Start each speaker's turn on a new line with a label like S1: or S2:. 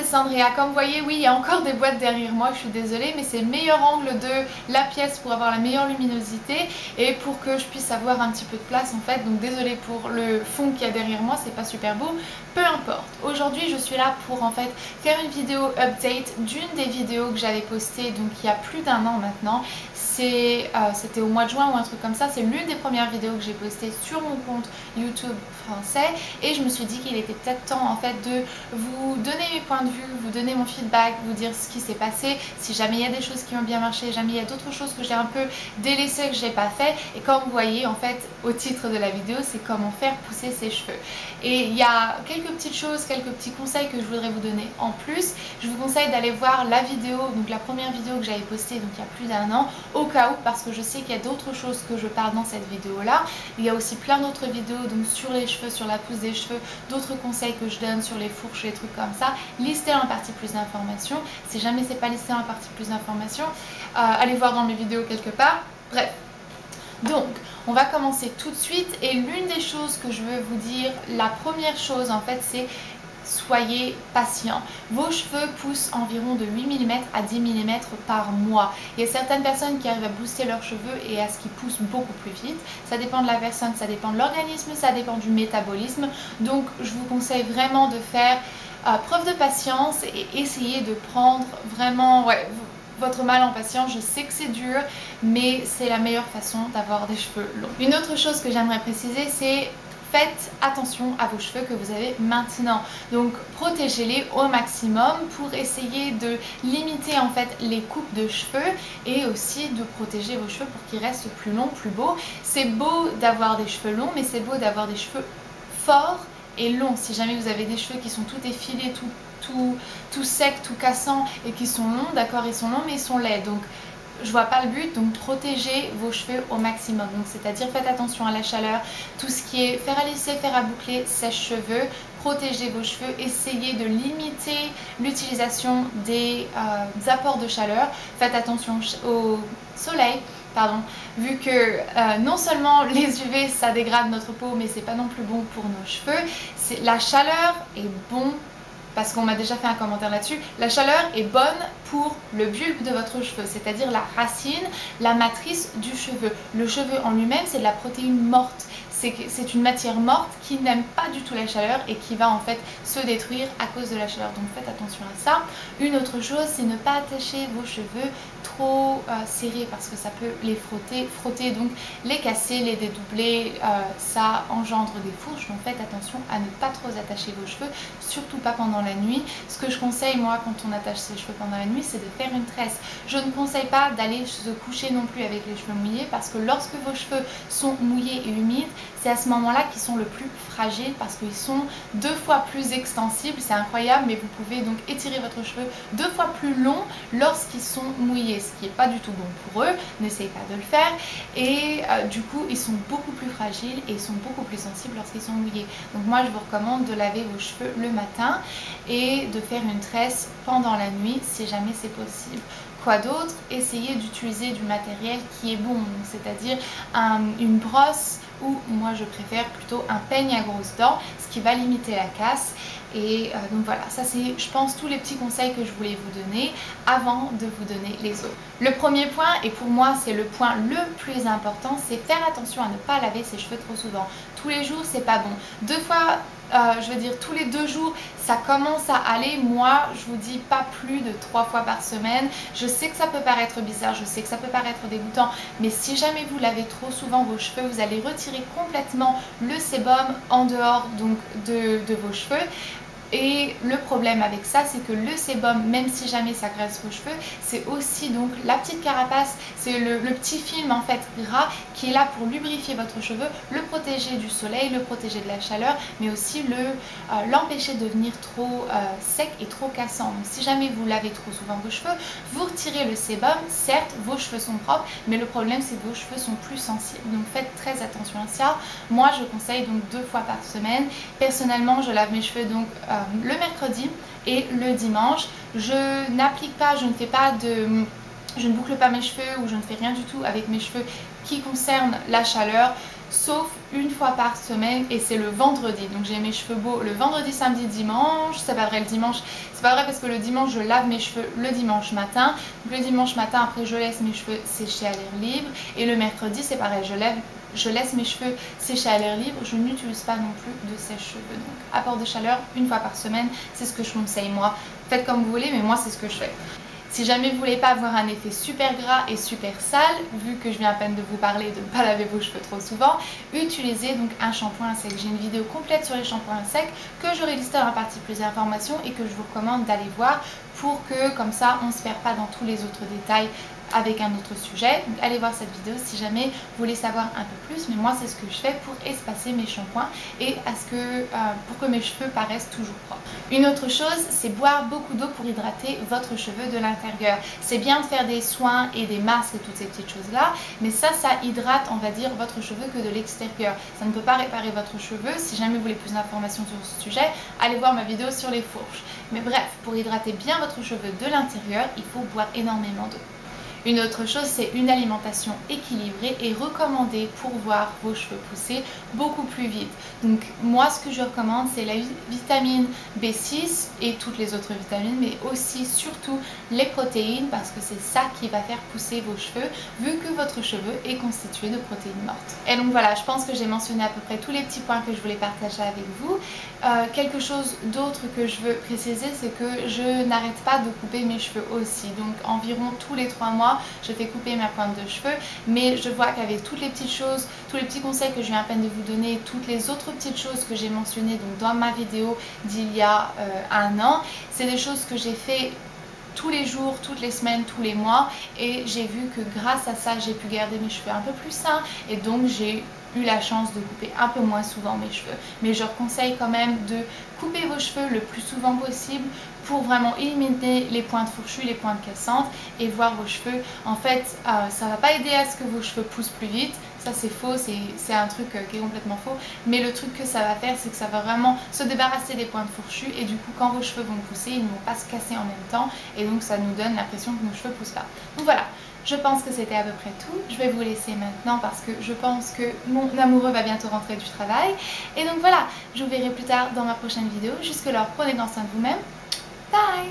S1: c'est Andrea. Comme vous voyez, oui, il y a encore des boîtes derrière moi, je suis désolée, mais c'est le meilleur angle de la pièce pour avoir la meilleure luminosité et pour que je puisse avoir un petit peu de place en fait. Donc désolée pour le fond qu'il y a derrière moi, c'est pas super beau, peu importe. Aujourd'hui, je suis là pour en fait faire une vidéo update d'une des vidéos que j'avais postées donc il y a plus d'un an maintenant. C'était au mois de juin ou un truc comme ça, c'est l'une des premières vidéos que j'ai postées sur mon compte YouTube français et je me suis dit qu'il était peut-être temps en fait de vous donner mes points de vue, vous donner mon feedback, vous dire ce qui s'est passé, si jamais il y a des choses qui ont bien marché, jamais il y a d'autres choses que j'ai un peu délaissées que j'ai pas fait. Et comme vous voyez en fait au titre de la vidéo, c'est comment faire pousser ses cheveux. Et il y a quelques petites choses, quelques petits conseils que je voudrais vous donner en plus. Je vous conseille d'aller voir la vidéo, donc la première vidéo que j'avais postée donc il y a plus d'un an, au cas où, parce que je sais qu'il y a d'autres choses que je parle dans cette vidéo là. Il y a aussi plein d'autres vidéos donc sur les cheveux, sur la pousse des cheveux, d'autres conseils que je donne sur les fourches, les trucs comme ça, listé en partie plus d'informations. Si jamais c'est pas listé en partie plus d'informations, allez voir dans mes vidéos quelque part. Bref, donc on va commencer tout de suite et l'une des choses que je veux vous dire, la première chose en fait, c'est soyez patient. Vos cheveux poussent environ de 8 mm à 10 mm par mois. Il y a certaines personnes qui arrivent à booster leurs cheveux et à ce qu'ils poussent beaucoup plus vite. Ça dépend de la personne, ça dépend de l'organisme, ça dépend du métabolisme. Donc je vous conseille vraiment de faire preuve de patience et essayer de prendre vraiment votre mal en patience. Je sais que c'est dur, mais c'est la meilleure façon d'avoir des cheveux longs. Une autre chose que j'aimerais préciser, c'est faites attention à vos cheveux que vous avez maintenant. Donc protégez-les au maximum pour essayer de limiter en fait les coupes de cheveux et aussi de protéger vos cheveux pour qu'ils restent plus longs, plus beaux. C'est beau d'avoir des cheveux longs, mais c'est beau d'avoir des cheveux forts et longs. Si jamais vous avez des cheveux qui sont tout effilés, tout secs, tout cassants et qui sont longs, d'accord, ils sont longs mais ils sont laids. Donc je vois pas le but, donc protégez vos cheveux au maximum. Donc c'est-à-dire faites attention à la chaleur, tout ce qui est fer à lisser, fer à boucler, sèche-cheveux, protégez vos cheveux, essayez de limiter l'utilisation des apports de chaleur, faites attention au soleil. Pardon, vu que non seulement les UV ça dégrade notre peau mais c'est pas non plus bon pour nos cheveux, la chaleur est bon. Parce qu'on m'a déjà fait un commentaire là-dessus, la chaleur est bonne pour le bulbe de votre cheveu, c'est-à-dire la racine, la matrice du cheveu. Le cheveu en lui-même, c'est de la protéine morte. C'est une matière morte qui n'aime pas du tout la chaleur et qui va en fait se détruire à cause de la chaleur. Donc faites attention à ça. Une autre chose, c'est ne pas attacher vos cheveux trop serrés parce que ça peut les frotter, donc les casser, les dédoubler, ça engendre des fourches. Donc faites attention à ne pas trop attacher vos cheveux, surtout pas pendant la nuit. Ce que je conseille moi quand on attache ses cheveux pendant la nuit, c'est de faire une tresse. Je ne conseille pas d'aller se coucher non plus avec les cheveux mouillés parce que lorsque vos cheveux sont mouillés et humides, c'est à ce moment-là qu'ils sont le plus fragiles parce qu'ils sont 2 fois plus extensibles, c'est incroyable, mais vous pouvez donc étirer votre cheveu 2 fois plus long lorsqu'ils sont mouillés, ce qui n'est pas du tout bon pour eux, n'essayez pas de le faire, et du coup ils sont beaucoup plus fragiles et ils sont beaucoup plus sensibles lorsqu'ils sont mouillés. Donc moi je vous recommande de laver vos cheveux le matin et de faire une tresse pendant la nuit si jamais c'est possible. Quoi d'autre? Essayez d'utiliser du matériel qui est bon, c'est-à-dire une brosse ou moi je préfère plutôt un peigne à grosses dents, ce qui va limiter la casse. Et donc voilà, ça c'est je pense tous les petits conseils que je voulais vous donner avant de vous donner les autres. Le premier point, et pour moi c'est le point le plus important, c'est faire attention à ne pas laver ses cheveux trop souvent. Tous les jours c'est pas bon. 2 fois, je veux dire tous les 2 jours ça commence à aller. Moi je vous dis pas plus de 3 fois par semaine. Je sais que ça peut paraître bizarre, je sais que ça peut paraître dégoûtant, mais si jamais vous lavez trop souvent vos cheveux, vous allez retirer complètement le sébum en dehors donc de vos cheveux. Et le problème avec ça, c'est que le sébum, même si jamais ça graisse vos cheveux, c'est aussi donc la petite carapace, c'est le petit film en fait gras qui est là pour lubrifier votre cheveu, le protéger du soleil, le protéger de la chaleur, mais aussi l'empêcher de devenir trop sec et trop cassant. Donc si jamais vous lavez trop souvent vos cheveux, vous retirez le sébum, certes vos cheveux sont propres, mais le problème c'est que vos cheveux sont plus sensibles. Donc faites très attention à ça. Moi je conseille donc 2 fois par semaine. Personnellement je lave mes cheveux donc le mercredi et le dimanche. Je n'applique pas, je ne boucle pas mes cheveux ou je ne fais rien du tout avec mes cheveux qui concerne la chaleur, sauf une fois par semaine et c'est le vendredi. Donc j'ai mes cheveux beaux le vendredi, samedi, dimanche. C'est pas vrai le dimanche, c'est pas vrai parce que le dimanche je lave mes cheveux le dimanche matin. Donc le dimanche matin après je laisse mes cheveux sécher à l'air libre et le mercredi c'est pareil, je laisse mes cheveux sécher à l'air libre. Je n'utilise pas non plus de sèche-cheveux. Donc apport de chaleur une fois par semaine, c'est ce que je conseille moi. Faites comme vous voulez mais moi c'est ce que je fais. Si jamais vous voulez pas avoir un effet super gras et super sale, vu que je viens à peine de vous parler de ne pas laver vos cheveux trop souvent, utilisez donc un shampoing à sec. J'ai une vidéo complète sur les shampoings à sec que j'aurai listée dans la partie plus d'informations et que je vous recommande d'aller voir pour que comme ça on ne se perd pas dans tous les autres détails avec un autre sujet. Donc allez voir cette vidéo si jamais vous voulez savoir un peu plus, mais moi c'est ce que je fais pour espacer mes shampoings et pour que mes cheveux paraissent toujours propres. Une autre chose, c'est boire beaucoup d'eau pour hydrater votre cheveu de l'intérieur. C'est bien de faire des soins et des masques et toutes ces petites choses là, mais ça hydrate on va dire votre cheveu que de l'extérieur. Ça ne peut pas réparer votre cheveu. Si jamais vous voulez plus d'informations sur ce sujet, allez voir ma vidéo sur les fourches. Mais bref, pour hydrater bien votre cheveu de l'intérieur, il faut boire énormément d'eau. Une autre chose, c'est une alimentation équilibrée et recommandée pour voir vos cheveux pousser beaucoup plus vite. Donc moi ce que je recommande c'est la vitamine B6 et toutes les autres vitamines, mais aussi surtout les protéines parce que c'est ça qui va faire pousser vos cheveux vu que votre cheveu est constitué de protéines mortes. Et donc voilà, je pense que j'ai mentionné à peu près tous les petits points que je voulais partager avec vous. Quelque chose d'autre que je veux préciser, c'est que je n'arrête pas de couper mes cheveux aussi. Donc environ tous les 3 mois, je fais couper ma pointe de cheveux, mais je vois qu'avec toutes les petites choses, tous les petits conseils que je viens à peine de vous donner, toutes les autres petites choses que j'ai mentionnées donc dans ma vidéo d'il y a un an, c'est des choses que j'ai fait tous les jours, toutes les semaines, tous les mois et j'ai vu que grâce à ça j'ai pu garder mes cheveux un peu plus sains et donc j'ai eu la chance de couper un peu moins souvent mes cheveux. Mais je conseille quand même de couper vos cheveux le plus souvent possible pour vraiment éliminer les pointes fourchues, les pointes cassantes et voir vos cheveux. En fait, ça va pas aider à ce que vos cheveux poussent plus vite. Ça c'est faux, c'est un truc qui est complètement faux. Mais le truc que ça va faire, c'est que ça va vraiment se débarrasser des pointes fourchues et du coup quand vos cheveux vont pousser, ils ne vont pas se casser en même temps et donc ça nous donne l'impression que nos cheveux poussent pas. Donc voilà. Je pense que c'était à peu près tout. Je vais vous laisser maintenant parce que je pense que mon amoureux va bientôt rentrer du travail. Et donc voilà, je vous verrai plus tard dans ma prochaine vidéo. Jusque là, prenez grand soin de vous-même. Bye!